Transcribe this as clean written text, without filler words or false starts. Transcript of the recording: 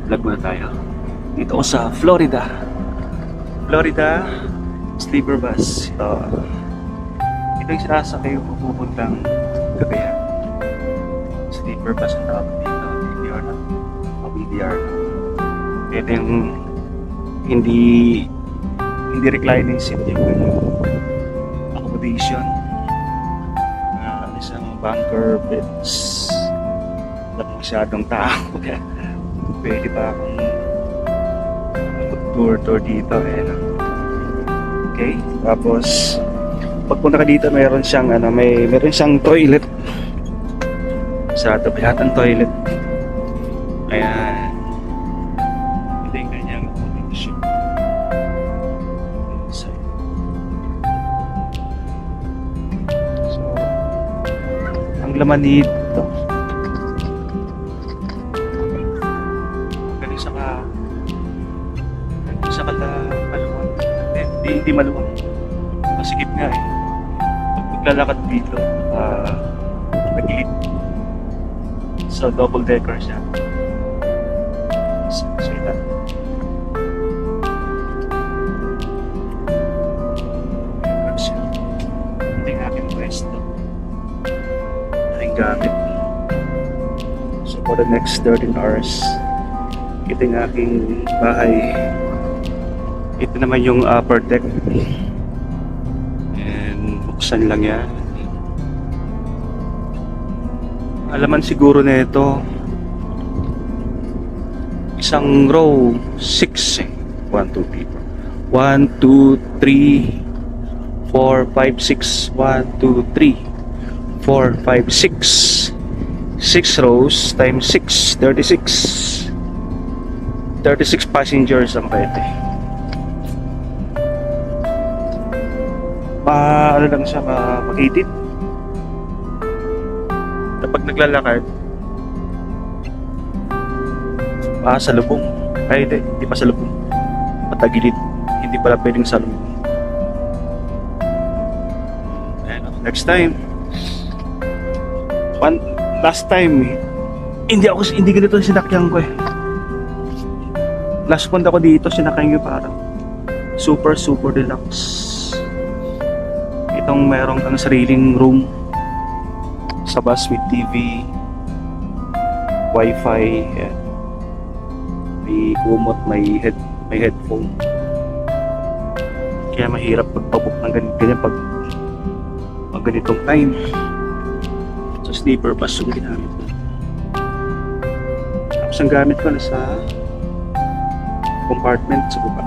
vlog muna tayo. Dito ako sa Florida. Florida sleeper bus. Ito yung sinasakay ko pupuntang Cagayan. Sleeper bus ang tawag dito. BDR na. BDR na. Ito yung hindi reclining seat, yung accommodation. Isang bunker beds. Wala masyadong tao. Pwede pa akong mag-tour dito. Okay, tapos pagpunta ka dito, meron siyang meron siyang toilet. Sa tabihatang toilet. Ayan. Ito yung kanyang accommodation. So, ang laman nito, galing sa kaluwang. Hindi maluwang. Masikip nga eh. Pag maglalakad dito, nagilid. So, double decker siya. So ito. Ito yung aking pwesto. Aking gamit. So, for the next 13 hours, ito yung aking bahay. Ito naman yung upper deck. And buksan lang yan. Alaman siguro na ito, isang row 6 eh. 1, 2, 3, 1, 2, 3, 4, 5, 6, 1, 2, 3, 4, 5, 6 6 rows times 6, 36 passengers ang pwede. Ano lang siya, makitid. Kapag naglalakad, salubong. Ay, hindi pa salubong. Patagilid. Hindi pala pwedeng salubong. Ayan, next time. Last time, hindi ganito sinakyan ko eh. Last punta ko dito, sinakyan ko parang super deluxe. Itong merong kang sariling room sa bus with TV, wifi, yan. May kumot, may headphone. Kaya mahirap pagpabook ng ganyan pag ganitong time. So sleeper bus yung ginamit ko. Tapos ang gamit ko na sa compartment sa baba.